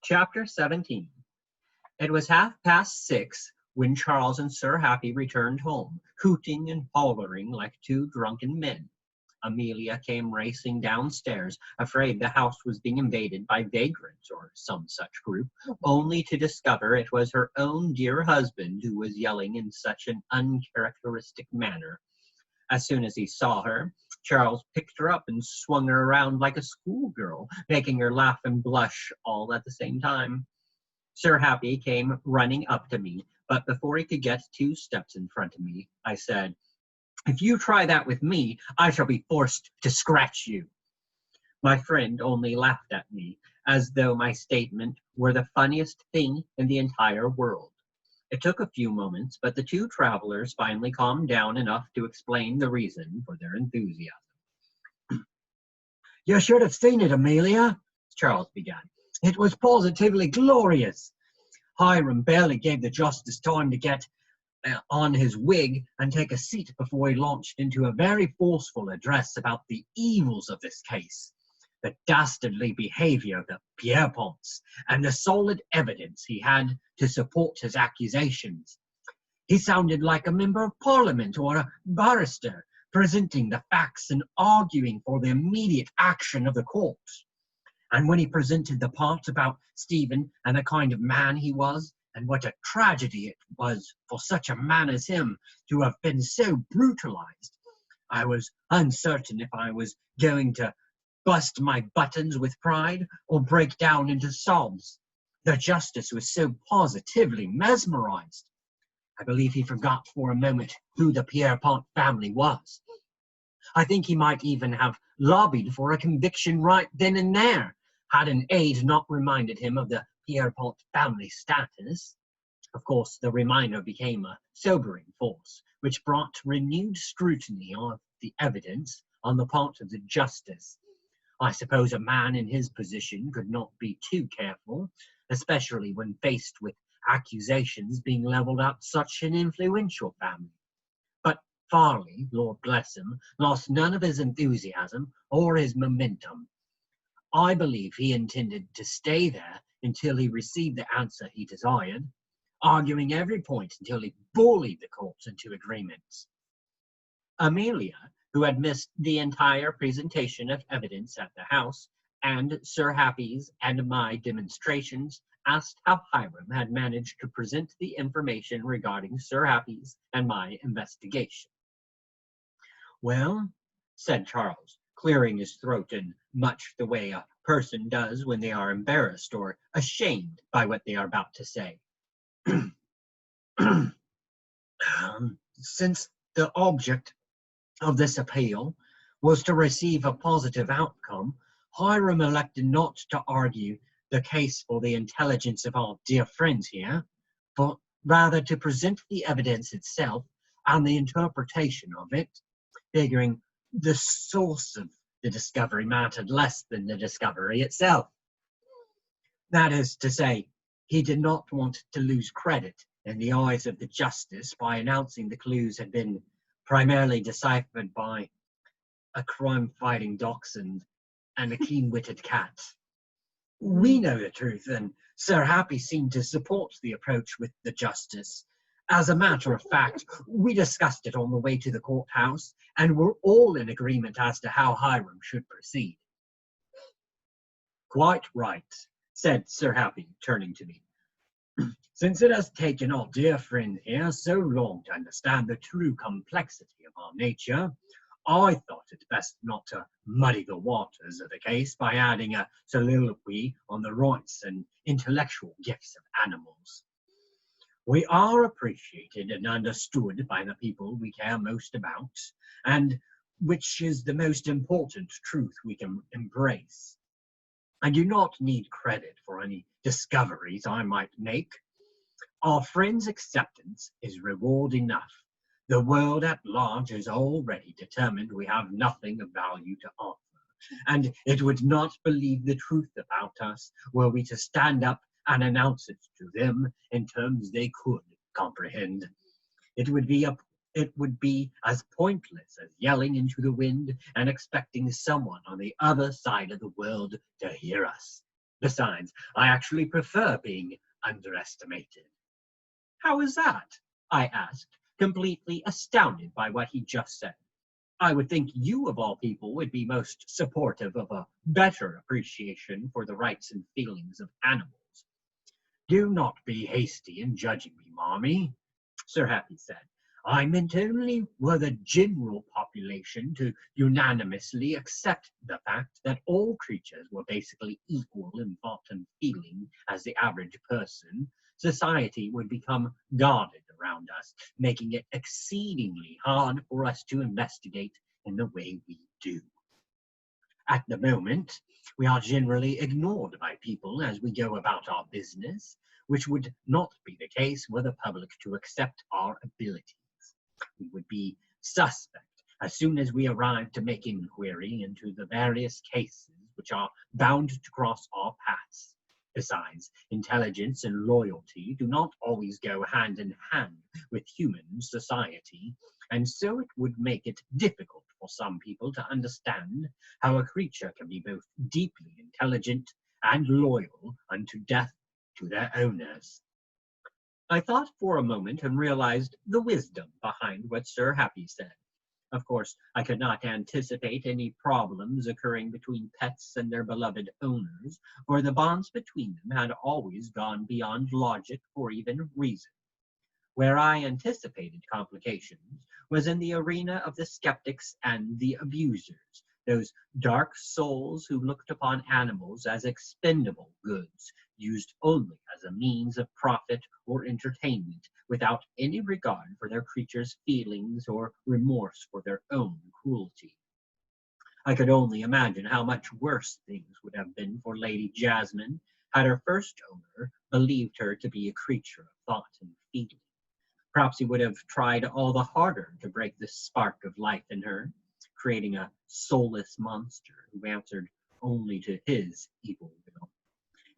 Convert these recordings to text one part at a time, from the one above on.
Chapter 17. It was 6:30 when Charles and Sir Happy returned home, hooting and hollering like two drunken men. Amelia came racing downstairs, afraid the house was being invaded by vagrants or some such group, only to discover it was her own dear husband who was yelling in such an uncharacteristic manner. As soon as he saw her, Charles picked her up and swung her around like a schoolgirl, making her laugh and blush all at the same time. Sir Happy came running up to me, but before he could get 2 steps in front of me, I said, "If you try that with me, I shall be forced to scratch you." My friend only laughed at me, as though my statement were the funniest thing in the entire world. It took a few moments, but the two travelers finally calmed down enough to explain the reason for their enthusiasm. "You should have seen it, Amelia," Charles began. "It was positively glorious. Hiram barely gave the justice time to get on his wig and take a seat before he launched into a very forceful address about the evils of this case, the dastardly behavior of the Pierreponts, and the solid evidence he had to support his accusations. He sounded like a member of Parliament or a barrister, presenting the facts and arguing for the immediate action of the court. And when he presented the part about Stephen and the kind of man he was, and what a tragedy it was for such a man as him to have been so brutalized, I was uncertain if I was going to bust my buttons with pride or break down into sobs. The justice was so positively mesmerized. I believe he forgot for a moment who the Pierrepont family was. I think he might even have lobbied for a conviction right then and there, had an aide not reminded him of the Pierrepont family status. Of course, the reminder became a sobering force, which brought renewed scrutiny of the evidence on the part of the justice. I suppose a man in his position could not be too careful, especially when faced with accusations being leveled at such an influential family. But Farley, Lord bless him, lost none of his enthusiasm or his momentum. I believe he intended to stay there until he received the answer he desired, arguing every point until he bullied the courts into agreements. Amelia, who had missed the entire presentation of evidence at the house, and Sir Happy's and my demonstrations, asked how Hiram had managed to present the information regarding Sir Happy's and my investigation. "Well," said Charles, clearing his throat in much the way a person does when they are embarrassed or ashamed by what they are about to say. "Since the object of this appeal was to receive a positive outcome, Hiram elected not to argue the case for the intelligence of our dear friends here, but rather to present the evidence itself and the interpretation of it, figuring the source of the discovery mattered less than the discovery itself. That is to say, he did not want to lose credit in the eyes of the justice by announcing the clues had been primarily deciphered by a crime-fighting dachshund and a keen-witted cat. We know the truth, and Sir Happy seemed to support the approach with the justice. As a matter of fact, we discussed it on the way to the courthouse, and were all in agreement as to how Hiram should proceed." "Quite right," said Sir Happy, turning to me. "Since it has taken our dear friend here so long to understand the true complexity of our nature, I thought it best not to muddy the waters of the case by adding a soliloquy on the rights and intellectual gifts of animals. We are appreciated and understood by the people we care most about, and which is the most important truth we can embrace. I do not need credit for any discoveries I might make. Our friend's acceptance is reward enough. The world at large is already determined we have nothing of value to offer, and it would not believe the truth about us were we to stand up and announce it to them in terms they could comprehend. It would be as pointless as yelling into the wind and expecting someone on the other side of the world to hear us. Besides, I actually prefer being underestimated. How is that? I asked, completely astounded by what he just said. I would think you, of all people, would be most supportive of a better appreciation for the rights and feelings of animals. Do not be hasty in judging me, Marmee, Sir Happy said. I meant only were the general population to unanimously accept the fact that all creatures were basically equal in thought and feeling as the average person, society would become guarded around us, making it exceedingly hard for us to investigate in the way we do. At the moment, we are generally ignored by people as we go about our business, which would not be the case were the public to accept our abilities. We would be suspect as soon as we arrive to make inquiry into the various cases which are bound to cross our paths. Besides, intelligence and loyalty do not always go hand in hand with human society, and so it would make it difficult for some people to understand how a creature can be both deeply intelligent and loyal unto death to their owners. I thought for a moment and realized the wisdom behind what Sir Happy said. Of course, I could not anticipate any problems occurring between pets and their beloved owners, for the bonds between them had always gone beyond logic or even reason. Where I anticipated complications was in the arena of the skeptics and the abusers, those dark souls who looked upon animals as expendable goods, used only as a means of profit or entertainment, without any regard for their creatures' feelings or remorse for their own cruelty. I could only imagine how much worse things would have been for Lady Jasmine had her first owner believed her to be a creature of thought and feeling. Perhaps he would have tried all the harder to break the spark of life in her, creating a soulless monster who answered only to his evil will.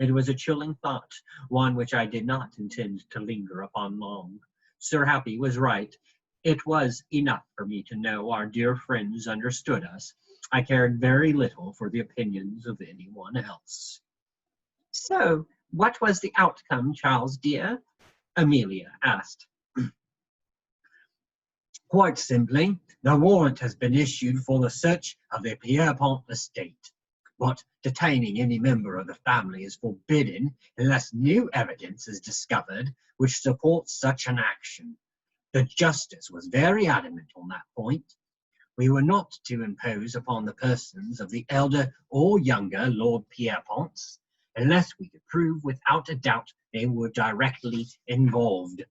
It was a chilling thought, one which I did not intend to linger upon long. Sir Happy was right. It was enough for me to know our dear friends understood us. I cared very little for the opinions of anyone else. So, what was the outcome, Charles dear? Amelia asked. Quite simply, the warrant has been issued for the search of the Pierrepont estate, but detaining any member of the family is forbidden unless new evidence is discovered which supports such an action. The justice was very adamant on that point. We were not to impose upon the persons of the elder or younger Lord Pierreponts unless we could prove without a doubt they were directly involved.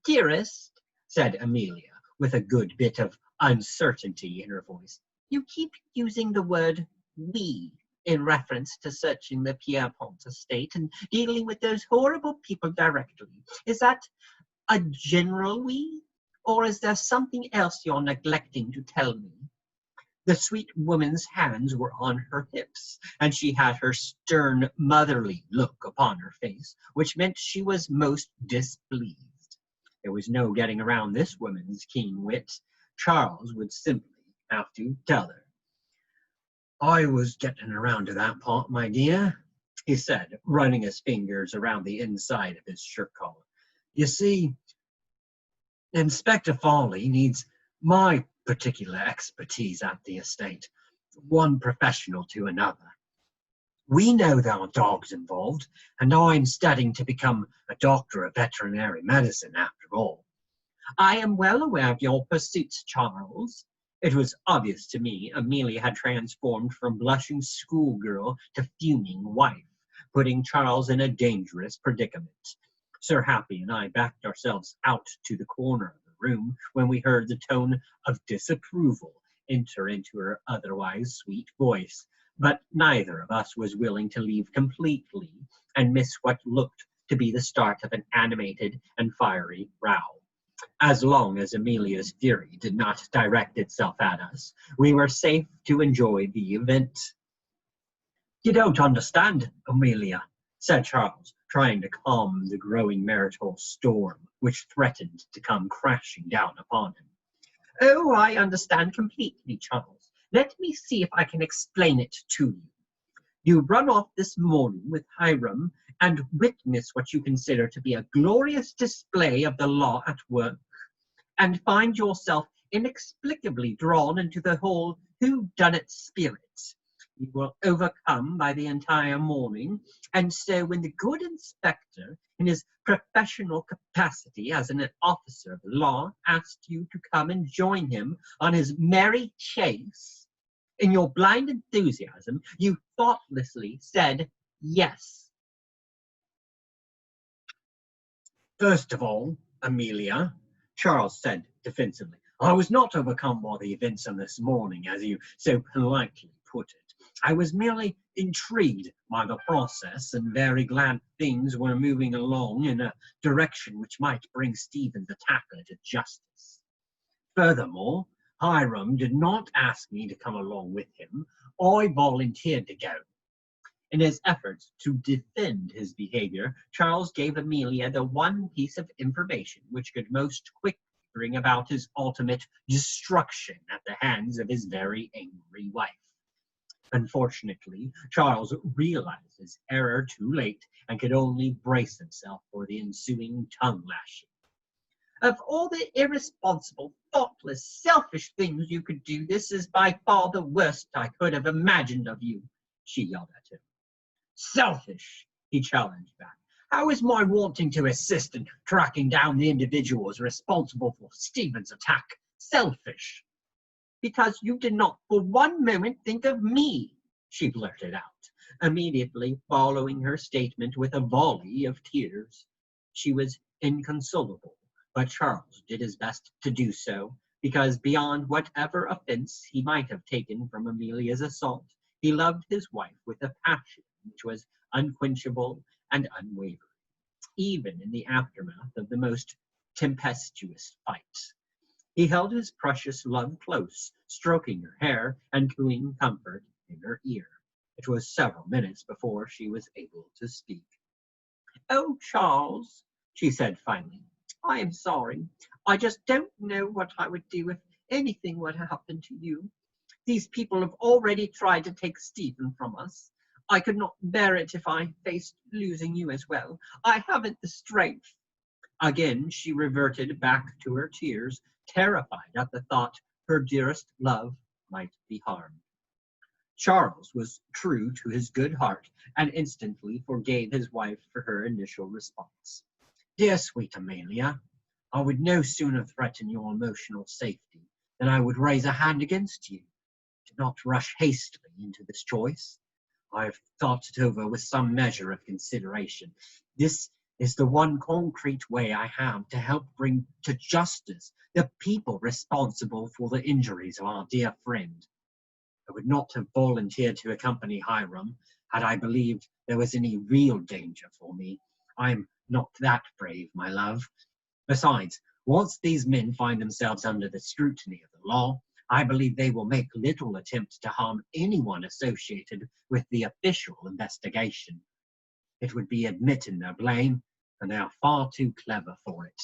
Dearest, said Amelia, with a good bit of uncertainty in her voice, you keep using the word we in reference to searching the Pierrepont estate and dealing with those horrible people directly. Is that a general we, or is there something else you're neglecting to tell me? The sweet woman's hands were on her hips, and she had her stern, motherly look upon her face, which meant she was most displeased. There was no getting around this woman's keen wit. Charles would simply have to tell her. I was getting around to that part, my dear, he said, running his fingers around the inside of his shirt collar. You see, Inspector Farley needs my particular expertise at the estate, one professional to another. We know there are dogs involved, and I'm studying to become a doctor of veterinary medicine after all. I am well aware of your pursuits, Charles. It was obvious to me Amelia had transformed from blushing schoolgirl to fuming wife, putting Charles in a dangerous predicament. Sir Happy and I backed ourselves out to the corner of the room when we heard the tone of disapproval enter into her otherwise sweet voice, but neither of us was willing to leave completely and miss what looked to be the start of an animated and fiery row. As long as Amelia's fury did not direct itself at us, we were safe to enjoy the event. You don't understand, Amelia, said Charles, trying to calm the growing marital storm which threatened to come crashing down upon him. Oh, I understand completely, Charles. Let me see if I can explain it to you. You run off this morning with Hiram and witness what you consider to be a glorious display of the law at work, and find yourself inexplicably drawn into the whole who-done-it spirit. You were overcome by the entire morning, and so when the good inspector, in his professional capacity as an officer of the law, asked you to come and join him on his merry chase, in your blind enthusiasm, you thoughtlessly said yes. First of all, Amelia, Charles said defensively, I was not overcome by the events of this morning, as you so politely put it. I was merely intrigued by the process and very glad things were moving along in a direction which might bring Stephen the Tackler to justice. Furthermore, Hiram did not ask me to come along with him. I volunteered to go. In his efforts to defend his behavior, Charles gave Amelia the one piece of information which could most quickly bring about his ultimate destruction at the hands of his very angry wife. Unfortunately, Charles realized his error too late and could only brace himself for the ensuing tongue lashing. Of all the irresponsible, thoughtless, selfish things you could do, this is by far the worst I could have imagined of you, she yelled at him. Selfish, he challenged back. How is my wanting to assist in tracking down the individuals responsible for Stephen's attack selfish? Because you did not for one moment think of me, she blurted out, immediately following her statement with a volley of tears. She was inconsolable, but Charles did his best to do so, because beyond whatever offense he might have taken from Amelia's assault, he loved his wife with a passion which was unquenchable and unwavering, even in the aftermath of the most tempestuous fight. He held his precious love close, stroking her hair and cooing comfort in her ear. It was several minutes before she was able to speak. Oh, Charles, she said finally, I am sorry. I just don't know what I would do if anything were to happen to you. These people have already tried to take Stephen from us. I could not bear it if I faced losing you as well. I haven't the strength. Again, she reverted back to her tears, terrified at the thought her dearest love might be harmed. Charles was true to his good heart and instantly forgave his wife for her initial response. Dear sweet Amelia, I would no sooner threaten your emotional safety than I would raise a hand against you. Do not rush hastily into this choice. I have thought it over with some measure of consideration. This is the one concrete way I have to help bring to justice the people responsible for the injuries of our dear friend. I would not have volunteered to accompany Hiram had I believed there was any real danger for me. I am not that brave, my love. Besides, once these men find themselves under the scrutiny of the law, I believe they will make little attempt to harm anyone associated with the official investigation. It would be admitting their blame, and they are far too clever for it.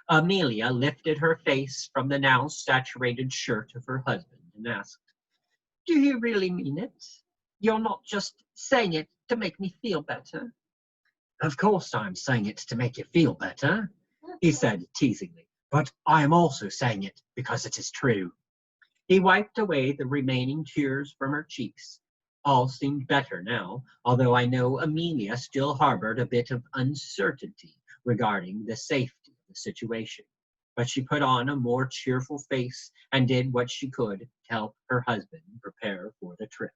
Amelia lifted her face from the now saturated shirt of her husband and asked, Do you really mean it? You're not just saying it to make me feel better? Of course I'm saying it to make you feel better, he said teasingly, but I am also saying it because it is true. He wiped away the remaining tears from her cheeks. All seemed better now, although I know Amelia still harbored a bit of uncertainty regarding the safety of the situation. But she put on a more cheerful face and did what she could to help her husband prepare for the trip.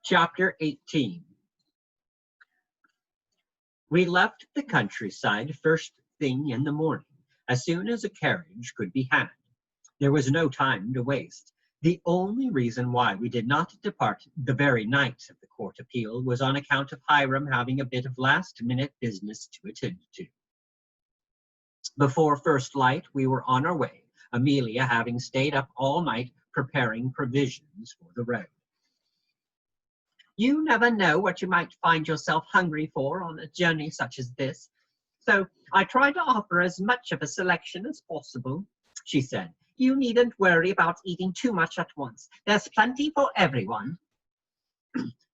Chapter 18. We left the countryside first thing in the morning, as soon as a carriage could be had. There was no time to waste. The only reason why we did not depart the very night of the court appeal was on account of Hiram having a bit of last-minute business to attend to. Before first light, we were on our way, Amelia having stayed up all night preparing provisions for the road. You never know what you might find yourself hungry for on a journey such as this, so I try to offer as much of a selection as possible, she said, You needn't worry about eating too much at once. There's plenty for everyone.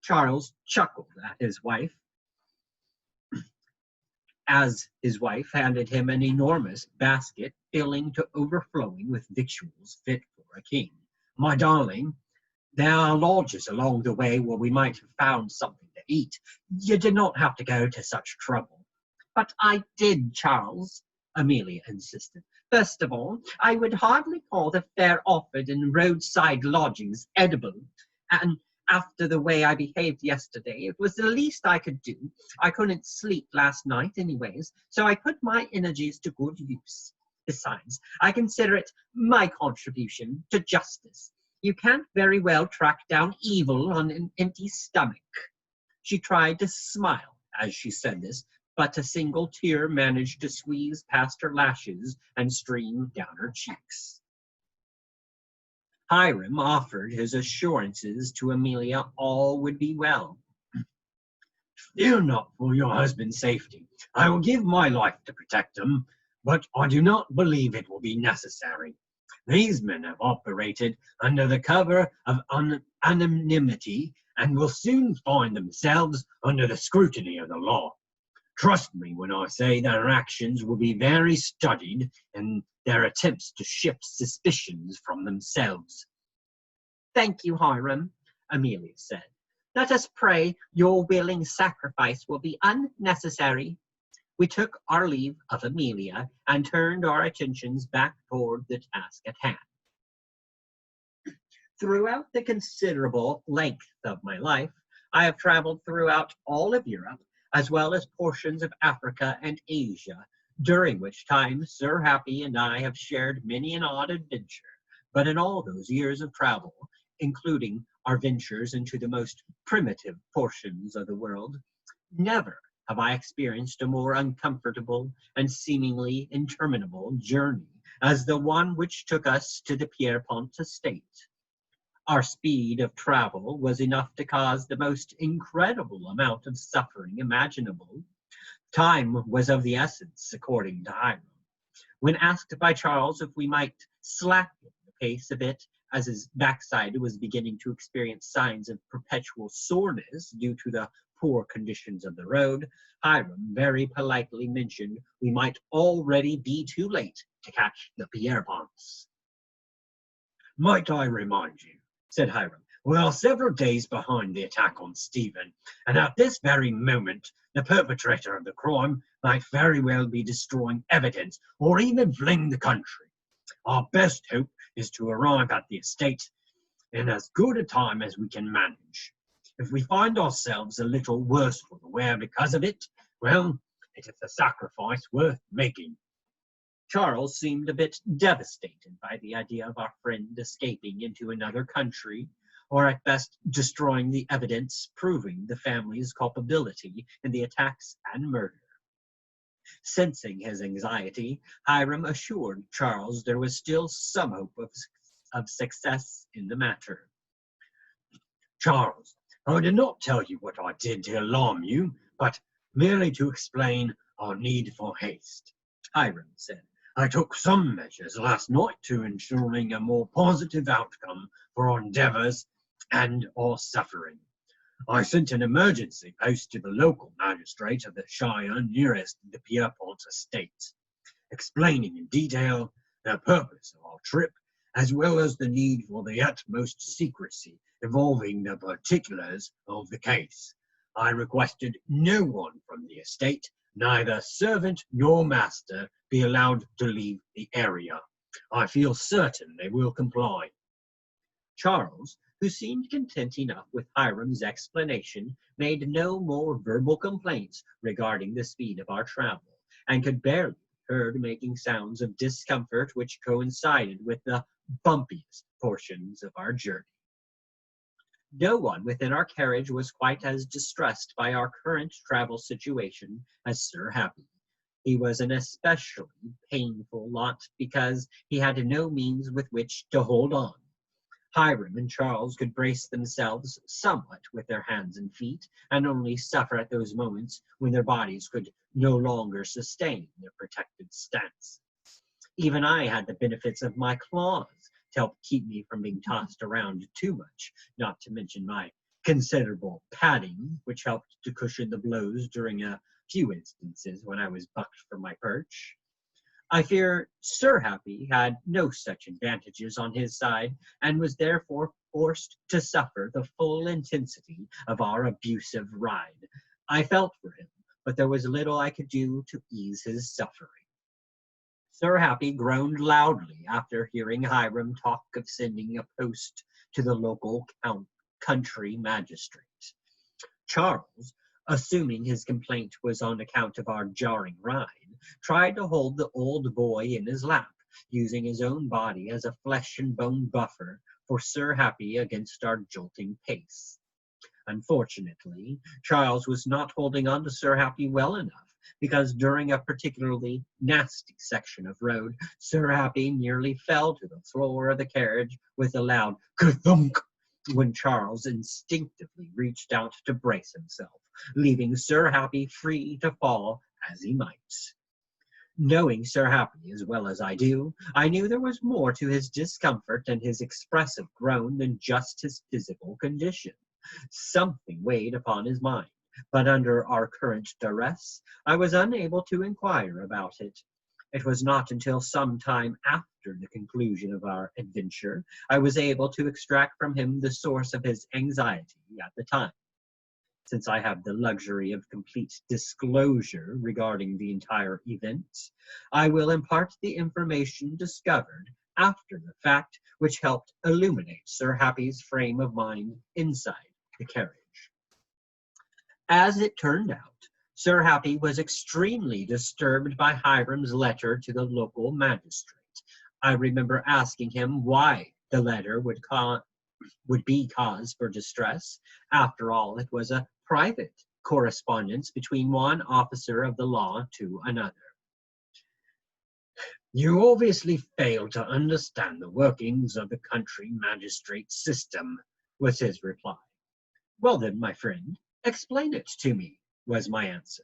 Charles chuckled at his wife as his wife handed him an enormous basket filling to overflowing with victuals fit for a king. My darling, there are lodges along the way where we might have found something to eat. You did not have to go to such trouble. But I did, Charles, Amelia insisted. First of all, I would hardly call the fare offered in roadside lodgings edible, and after the way I behaved yesterday, it was the least I could do. I couldn't sleep last night anyways, so I put my energies to good use. Besides, I consider it my contribution to justice. You can't very well track down evil on an empty stomach. She tried to smile as she said this, but a single tear managed to squeeze past her lashes and stream down her cheeks. Hiram offered his assurances to Amelia all would be well. Fear not for your husband's safety. I will give my life to protect him, but I do not believe it will be necessary. These men have operated under the cover of anonymity and will soon find themselves under the scrutiny of the law. Trust me when I say their actions will be very studied in their attempts to shift suspicions from themselves. Thank you, Hiram, Amelia said. Let us pray your willing sacrifice will be unnecessary. We took our leave of Amelia and turned our attentions back toward the task at hand. Throughout the considerable length of my life, I have traveled throughout all of Europe, as well as portions of Africa and Asia, during which time Sir Happy and I have shared many an odd adventure. But in all those years of travel, including our ventures into the most primitive portions of the world, never have I experienced a more uncomfortable and seemingly interminable journey as the one which took us to the Pierrepont estate. Our speed of travel was enough to cause the most incredible amount of suffering imaginable. Time was of the essence, according to Hiram. When asked by Charles if we might slacken the pace a bit, as his backside was beginning to experience signs of perpetual soreness due to the poor conditions of the road, Hiram very politely mentioned we might already be too late to catch the Pierreponts. Might I remind you, said Hiram, we are several days behind the attack on Stephen, and at this very moment the perpetrator of the crime might very well be destroying evidence or even fleeing the country. Our best hope is to arrive at the estate in as good a time as we can manage. If we find ourselves a little worse for the wear because of it, well, it is a sacrifice worth making. Charles seemed a bit devastated by the idea of our friend escaping into another country, or at best destroying the evidence proving the family's culpability in the attacks and murder. Sensing his anxiety, Hiram assured Charles there was still some hope of success in the matter. Charles, I did not tell you what I did to alarm you, but merely to explain our need for haste, Hiram said. I took some measures last night to ensuring a more positive outcome for our endeavors and our suffering. I sent an emergency post to the local magistrate of the shire nearest the Pierrepont estate, explaining in detail the purpose of our trip, as well as the need for the utmost secrecy involving the particulars of the case. I requested no one from the estate, neither servant nor master, be allowed to leave the area. I feel certain they will comply. Charles, who seemed content enough with Hiram's explanation, made no more verbal complaints regarding the speed of our travel, and could barely be heard making sounds of discomfort which coincided with the bumpiest portions of our journey. No one within our carriage was quite as distressed by our current travel situation as Sir Happy. He was an especially painful lot because he had no means with which to hold on. Hiram and Charles could brace themselves somewhat with their hands and feet, and only suffer at those moments when their bodies could no longer sustain their protected stance. Even I had the benefits of my claws to help keep me from being tossed around too much, not to mention my considerable padding, which helped to cushion the blows during a few instances when I was bucked from my perch. I fear Sir Happy had no such advantages on his side, and was therefore forced to suffer the full intensity of our abusive ride. I felt for him, but there was little I could do to ease his suffering. Sir Happy groaned loudly after hearing Hiram talk of sending a post to the local country magistrate. Charles, assuming his complaint was on account of our jarring ride, tried to hold the old boy in his lap, using his own body as a flesh and bone buffer for Sir Happy against our jolting pace. Unfortunately, Charles was not holding on to Sir Happy well enough, because during a particularly nasty section of road, Sir Happy nearly fell to the floor of the carriage with a loud ka-thunk when Charles instinctively reached out to brace himself, leaving Sir Happy free to fall as he might. Knowing Sir Happy as well as I do, I knew there was more to his discomfort and his expressive groan than just his physical condition. Something weighed upon his mind, but under our current duress, I was unable to inquire about it. It was not until some time after the conclusion of our adventure I was able to extract from him the source of his anxiety at the time. Since I have the luxury of complete disclosure regarding the entire event, I will impart the information discovered after the fact, which helped illuminate Sir Happy's frame of mind inside the carriage. As it turned out, Sir Happy was extremely disturbed by Hiram's letter to the local magistrate. I remember asking him why the letter would be cause for distress. After all, it was a private correspondence between one officer of the law to another. You obviously fail to understand the workings of the country magistrate system, was his reply. Well then, my friend, explain it to me, was my answer.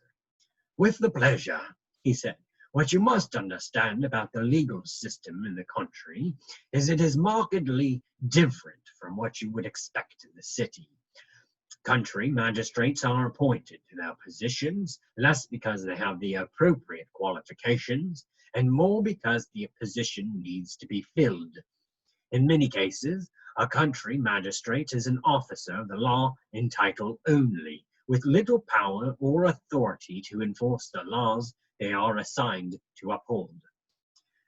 With the pleasure, he said. What you must understand about the legal system in the country is it is markedly different from what you would expect in the city. Country magistrates are appointed to their positions less because they have the appropriate qualifications and more because the position needs to be filled. In many cases, a country magistrate is an officer of the law in title only, with little power or authority to enforce the laws they are assigned to uphold.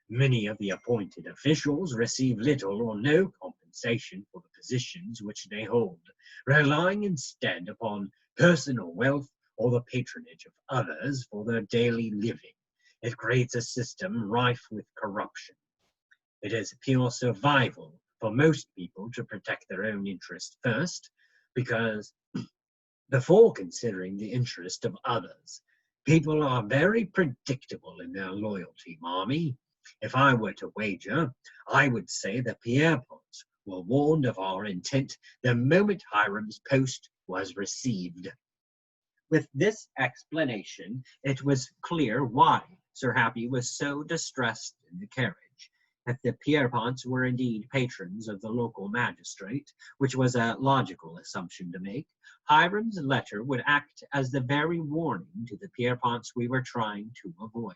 Many of the appointed officials receive little or no compensation for the positions which they hold, relying instead upon personal wealth or the patronage of others for their daily living. It creates a system rife with corruption. It is pure survival for most people to protect their own interest first, because before considering the interest of others, people are very predictable in their loyalty, Marmee. If I were to wager, I would say the Pierreponts were warned of our intent the moment Hiram's post was received. With this explanation, it was clear why Sir Happy was so distressed in the carriage. If the Pierreponts were indeed patrons of the local magistrate, which was a logical assumption to make, Hiram's letter would act as the very warning to the Pierreponts we were trying to avoid.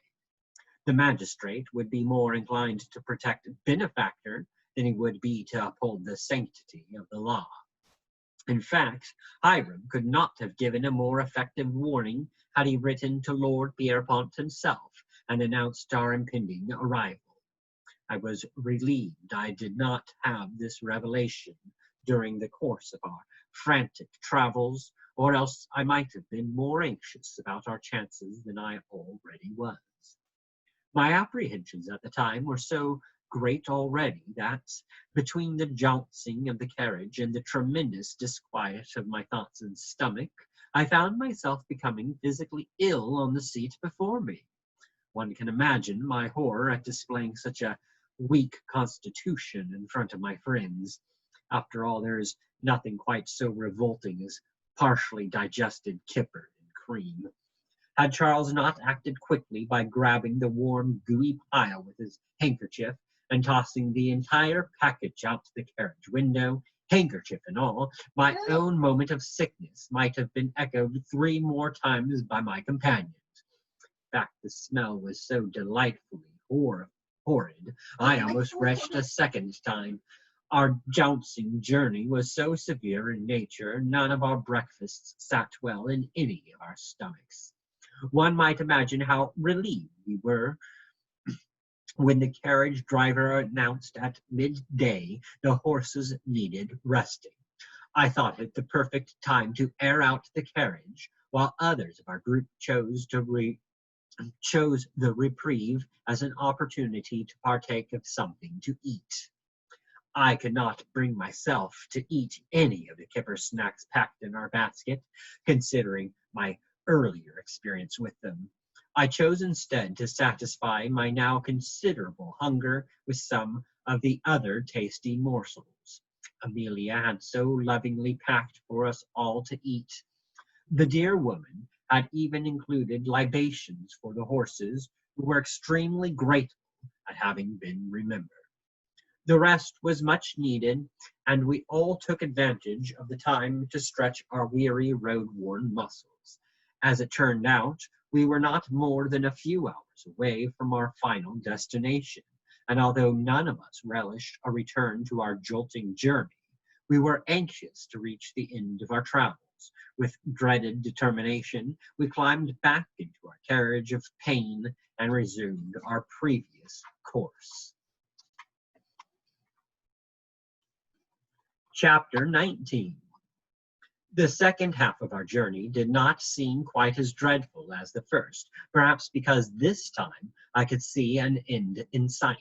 The magistrate would be more inclined to protect a benefactor than he would be to uphold the sanctity of the law. In fact, Hiram could not have given a more effective warning had he written to Lord Pierrepont himself and announced our impending arrival. I was relieved I did not have this revelation during the course of our frantic travels, or else I might have been more anxious about our chances than I already was. My apprehensions at the time were so great already that, between the jouncing of the carriage and the tremendous disquiet of my thoughts and stomach, I found myself becoming physically ill on the seat before me. One can imagine my horror at displaying such a weak constitution in front of my friends. After all, there is nothing quite so revolting as partially digested kipper and cream. Had Charles not acted quickly by grabbing the warm, gooey pile with his handkerchief and tossing the entire package out the carriage window, handkerchief and all, my own moment of sickness might have been echoed 3 more times by my companions. In fact, the smell was so delightfully horrid, I almost retched a second time. Our jouncing journey was so severe in nature, none of our breakfasts sat well in any of our stomachs. One might imagine how relieved we were when the carriage driver announced at midday the horses needed resting. I thought it the perfect time to air out the carriage, while others of our group chose the reprieve as an opportunity to partake of something to eat. I could not bring myself to eat any of the kipper snacks packed in our basket, considering my earlier experience with them. I chose instead to satisfy my now considerable hunger with some of the other tasty morsels Amelia had so lovingly packed for us all to eat. The dear woman had even included libations for the horses, who were extremely grateful at having been remembered. The rest was much needed, and we all took advantage of the time to stretch our weary, road-worn muscles. As it turned out, we were not more than a few hours away from our final destination, and although none of us relished a return to our jolting journey, we were anxious to reach the end of our travels. With dreaded determination, we climbed back into our carriage of pain and resumed our previous course. Chapter 19. The second half of our journey did not seem quite as dreadful as the first, perhaps because this time I could see an end in sight.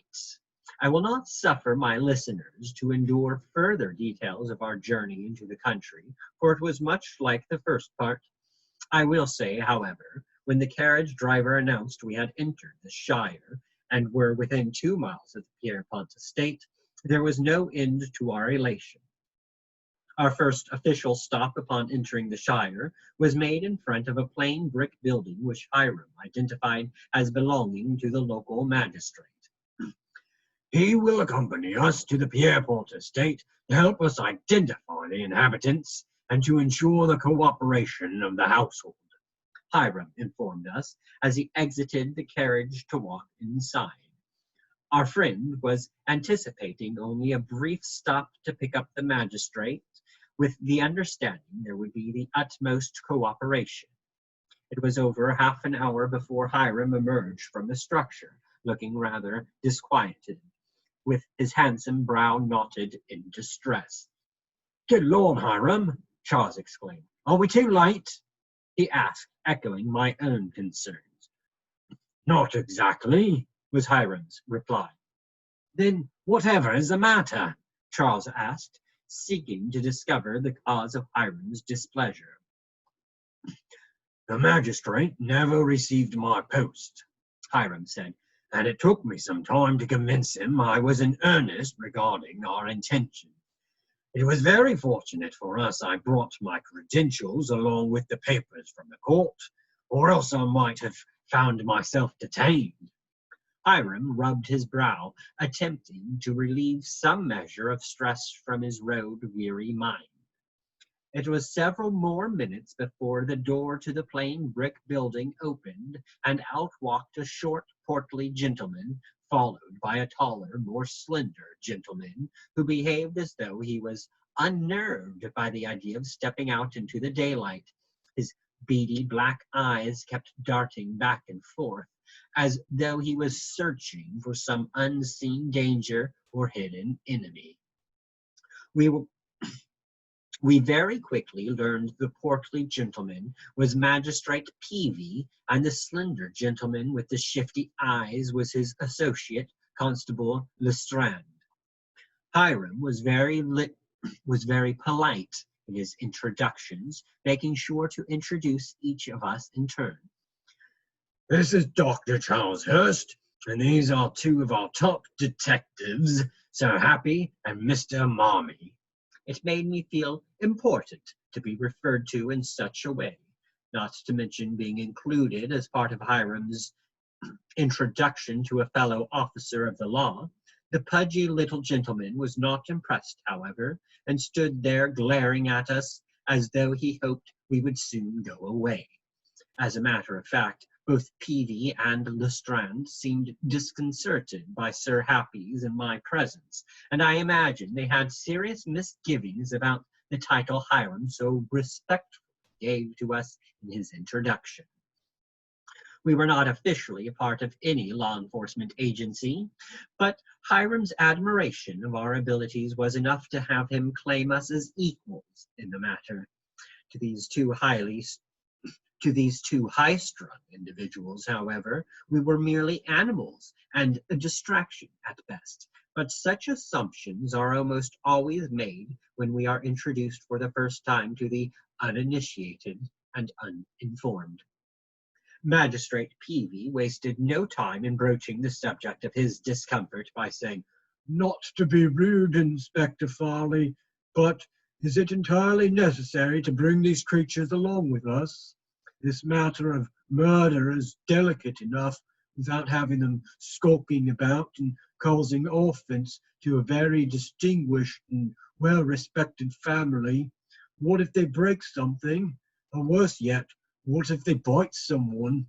I will not suffer my listeners to endure further details of our journey into the country, for it was much like the first part. I will say, however, when the carriage driver announced we had entered the Shire and were within 2 miles of the Pierrepont estate, there was no end to our elation. Our first official stop upon entering the Shire was made in front of a plain brick building which Hiram identified as belonging to the local magistrate. He will accompany us to the Pierrepont estate to help us identify the inhabitants and to ensure the cooperation of the household, Hiram informed us as he exited the carriage to walk inside. Our friend was anticipating only a brief stop to pick up the magistrate, with the understanding there would be the utmost cooperation. It was over half an hour before Hiram emerged from the structure, looking rather disquieted, with his handsome brow knotted in distress. "Good Lord, Hiram!" Charles exclaimed. "Are we too late?" he asked, echoing my own concerns. "Not exactly," was Hiram's reply. "Then whatever is the matter?" Charles asked, seeking to discover the cause of Hiram's displeasure. "The magistrate never received my post," Hiram said, "and it took me some time to convince him I was in earnest regarding our intention. It was very fortunate for us I brought my credentials along with the papers from the court, or else I might have found myself detained." Hiram rubbed his brow, attempting to relieve some measure of stress from his road-weary mind. It was several more minutes before the door to the plain brick building opened, and out walked a short, portly gentleman, followed by a taller, more slender gentleman, who behaved as though he was unnerved by the idea of stepping out into the daylight. His beady black eyes kept darting back and forth, as though he was searching for some unseen danger or hidden enemy. We very quickly learned the portly gentleman was Magistrate Peavy, and the slender gentleman with the shifty eyes was his associate, Constable Lestrade. Hiram was very polite in his introductions, making sure to introduce each of us in turn. "This is Dr. Charles Hurst, and these are 2 of our top detectives, Sir Happy and Mr. Marmee." It made me feel important to be referred to in such a way. not to mention being included as part of Hiram's introduction to a fellow officer of the law. The pudgy little gentleman was not impressed, however, and stood there glaring at us as though he hoped we would soon go away. As a matter of fact, both Peavy and Lestrade seemed disconcerted by Sir Happy's and my presence, and I imagine they had serious misgivings about the title Hiram so respectfully gave to us in his introduction. We were not officially a part of any law enforcement agency, but Hiram's admiration of our abilities was enough to have him claim us as equals in the matter. To these two high-strung individuals, however, we were merely animals and a distraction at best. But such assumptions are almost always made when we are introduced for the first time to the uninitiated and uninformed. Magistrate Peavy wasted no time in broaching the subject of his discomfort by saying, "Not to be rude, Inspector Farley, but is it entirely necessary to bring these creatures along with us? This matter of murder is delicate enough without having them skulking about and causing offence to a very distinguished and well-respected family. What if they break something? Or worse yet, what if they bite someone?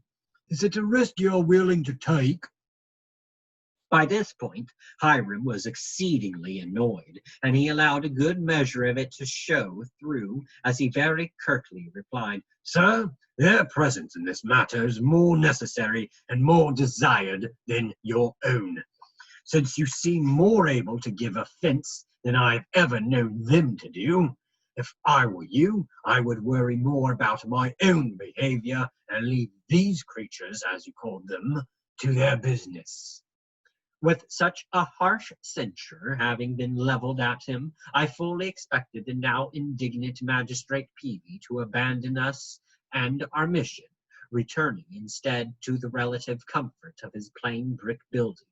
Is it a risk you're willing to take?" By this point, Hiram was exceedingly annoyed, and he allowed a good measure of it to show through as he very curtly replied, "Sir, their presence in this matter is more necessary and more desired than your own, since you seem more able to give offence than I've ever known them to do. If I were you, I would worry more about my own behavior and leave these creatures, as you called them, to their business." With such a harsh censure having been levelled at him, I fully expected the now indignant Magistrate Peavy to abandon us and our mission, returning instead to the relative comfort of his plain brick building.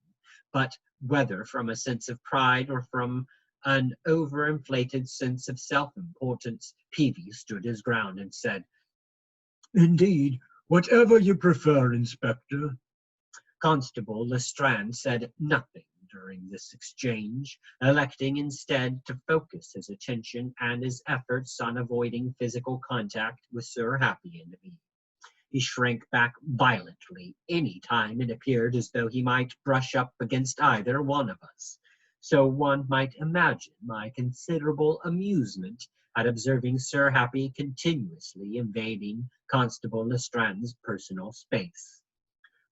But whether from a sense of pride or from an overinflated sense of self-importance, Peavy stood his ground and said, "Indeed, whatever you prefer, Inspector." Constable Lestrade said nothing during this exchange, electing instead to focus his attention and his efforts on avoiding physical contact with Sir Happy and me. He shrank back violently any time it appeared as though he might brush up against either one of us. So one might imagine my considerable amusement at observing Sir Happy continuously invading Constable Lestrade's personal space.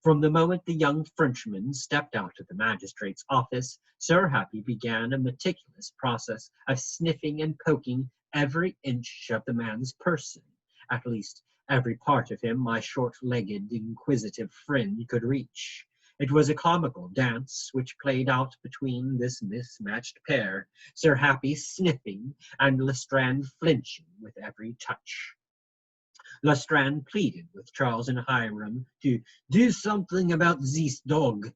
From the moment the young Frenchman stepped out of the magistrate's office, Sir Happy began a meticulous process of sniffing and poking every inch of the man's person, at least every part of him my short-legged, inquisitive friend could reach. It was a comical dance which played out between this mismatched pair, Sir Happy sniffing and Lestrade flinching with every touch. Lestrade pleaded with Charles and Hiram to do something about this dog.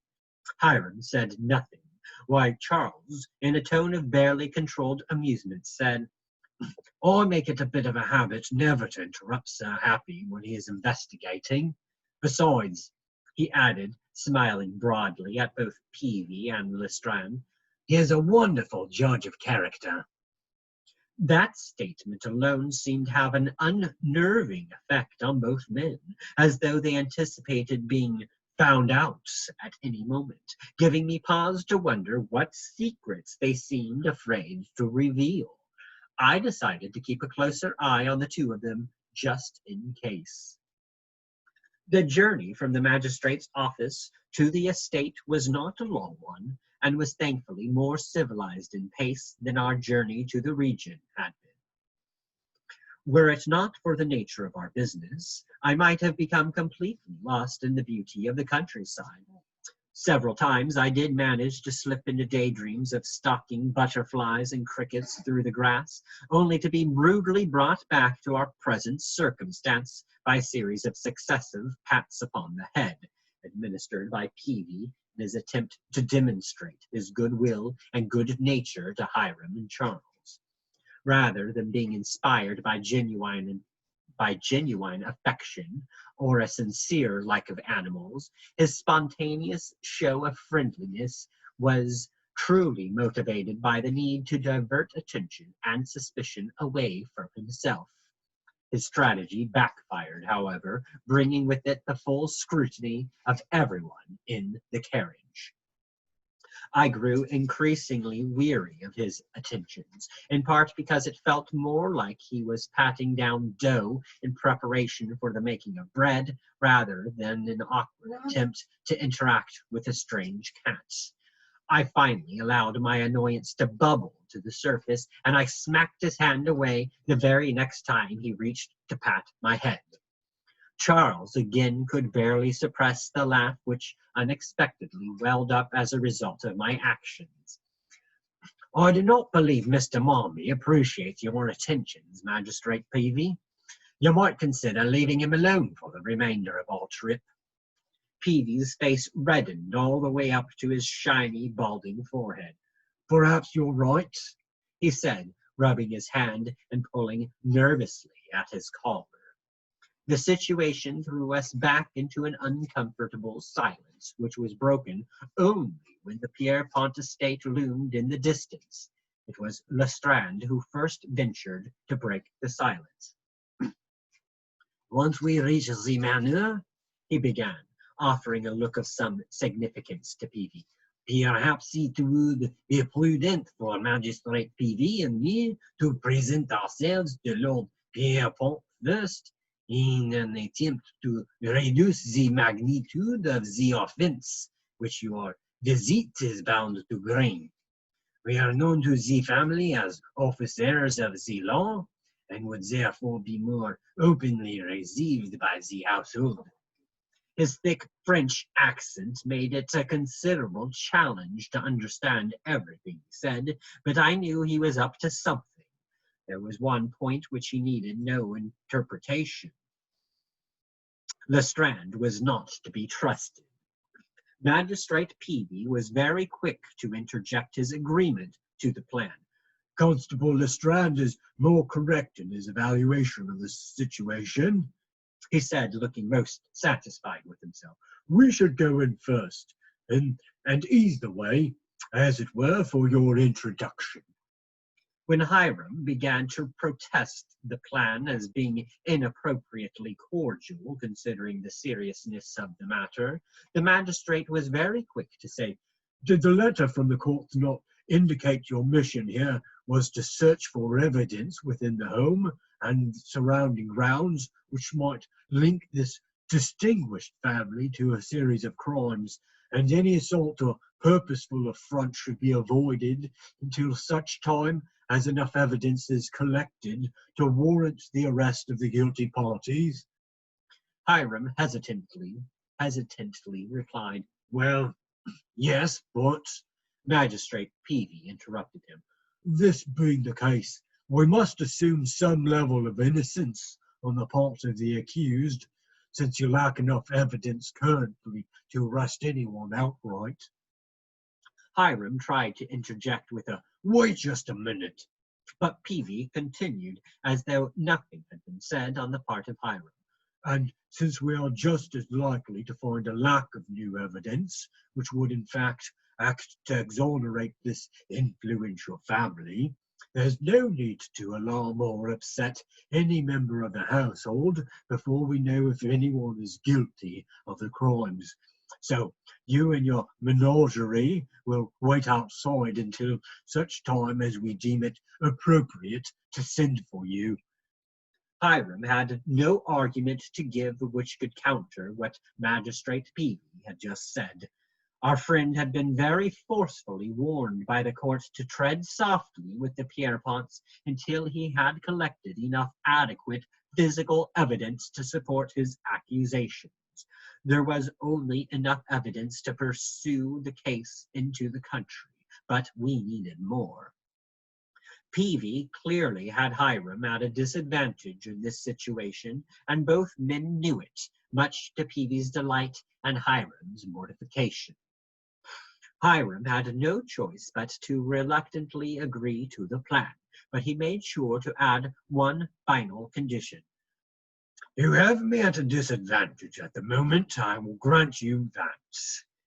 Hiram said nothing, while Charles, in a tone of barely controlled amusement, said, "I make it a bit of a habit never to interrupt Sir Happy when he is investigating. Besides," he added, smiling broadly at both Peavy and Lestrade, "he is a wonderful judge of character." That statement alone seemed to have an unnerving effect on both men, as though they anticipated being found out at any moment, giving me pause to wonder what secrets they seemed afraid to reveal. I decided to keep a closer eye on the two of them, just in case. The journey from the magistrate's office to the estate was not a long one, and was thankfully more civilized in pace than our journey to the region had been. Were it not for the nature of our business, I might have become completely lost in the beauty of the countryside. Several times I did manage to slip into daydreams of stalking butterflies and crickets through the grass, only to be rudely brought back to our present circumstance by a series of successive pats upon the head, administered by Peavy in his attempt to demonstrate his goodwill and good nature to Hiram and Charles. Rather than being inspired by genuine by genuine affection or a sincere like of animals, his spontaneous show of friendliness was truly motivated by the need to divert attention and suspicion away from himself. His strategy backfired, however, bringing with it the full scrutiny of everyone in the carriage. I grew increasingly weary of his attentions, in part because it felt more like he was patting down dough in preparation for the making of bread, rather than an awkward attempt to interact with a strange cat. I finally allowed my annoyance to bubble to the surface, and I smacked his hand away the very next time he reached to pat my head. Charles again could barely suppress the laugh which unexpectedly welled up as a result of my actions. I do not believe Mr. Marmee appreciates your attentions, Magistrate Peavy. You might consider leaving him alone for the remainder of our trip. Peavy's face reddened all the way up to his shiny, balding forehead. Perhaps you're right, he said, rubbing his hand and pulling nervously at his collar. The situation threw us back into an uncomfortable silence, which was broken only when the Pierrepont estate loomed in the distance. It was Lestrade who first ventured to break the silence. Once we reach the manor, he began, offering a look of some significance to Peavy. Perhaps it would be prudent for Magistrate Peavy and me to present ourselves to Lord Pierrepont first, in an attempt to reduce the magnitude of the offense which your visit is bound to bring. We are known to the family as officers of the law, and would therefore be more openly received by the household. His thick French accent made it a considerable challenge to understand everything he said, but I knew he was up to something. There was one point which he needed no interpretation. Lestrade was not to be trusted. Magistrate Peavy was very quick to interject his agreement to the plan. Constable Lestrade is more correct in his evaluation of the situation, he said, looking most satisfied with himself. We should go in first, and ease the way, as it were, for your introduction. When Hiram began to protest the plan as being inappropriately cordial, considering the seriousness of the matter, the magistrate was very quick to say, Did the letter from the court not indicate your mission here was to search for evidence within the home and surrounding grounds which might link this distinguished family to a series of crimes, and any assault or purposeful affront should be avoided until such time as enough evidence is collected to warrant the arrest of the guilty parties? Hiram hesitantly replied, Well, yes, but... Magistrate Peavy interrupted him. This being the case, we must assume some level of innocence on the part of the accused, since you lack enough evidence currently to arrest anyone outright. Hiram tried to interject with a, Wait just a minute, but Peavy continued as though nothing had been said on the part of Hiram. And since we are just as likely to find a lack of new evidence, which would in fact act to exonerate this influential family, there's no need to alarm or upset any member of the household before we know if anyone is guilty of the crimes. So you and your menagerie will wait outside until such time as we deem it appropriate to send for you. Hiram had no argument to give which could counter what Magistrate Peavy had just said. Our friend had been very forcefully warned by the court to tread softly with the Pierreponts until he had collected enough adequate physical evidence to support his accusations. There was only enough evidence to pursue the case into the country, but we needed more. Peavy clearly had Hiram at a disadvantage in this situation, and both men knew it, much to Peavy's delight and Hiram's mortification. Hiram had no choice but to reluctantly agree to the plan, but he made sure to add one final condition. You have me at a disadvantage at the moment, I will grant you that,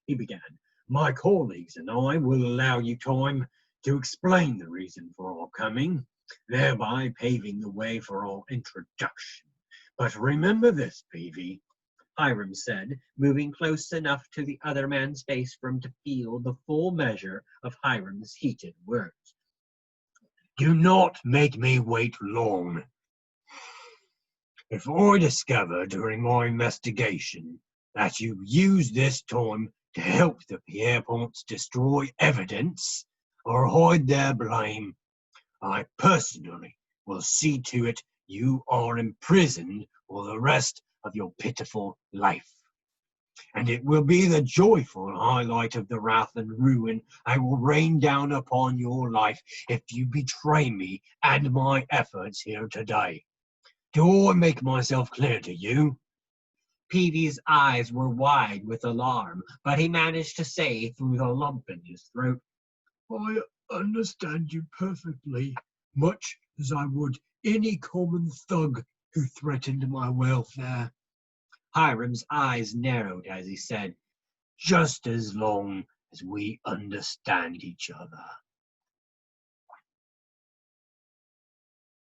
he began. My colleagues and I will allow you time to explain the reason for our coming, thereby paving the way for our introduction. But remember this, Peavy, Hiram said, moving close enough to the other man's face for him to feel the full measure of Hiram's heated words. Do not make me wait long. If I discover during my investigation that you use this time to help the Pierreponts destroy evidence or hide their blame, I personally will see to it you are imprisoned for the rest of your pitiful life. And it will be the joyful highlight of the wrath and ruin I will rain down upon your life if you betray me and my efforts here today. Do I make myself clear to you? Peavy's eyes were wide with alarm, but he managed to say through the lump in his throat, I understand you perfectly, much as I would any common thug who threatened my welfare. Hiram's eyes narrowed as he said, just as long as we understand each other.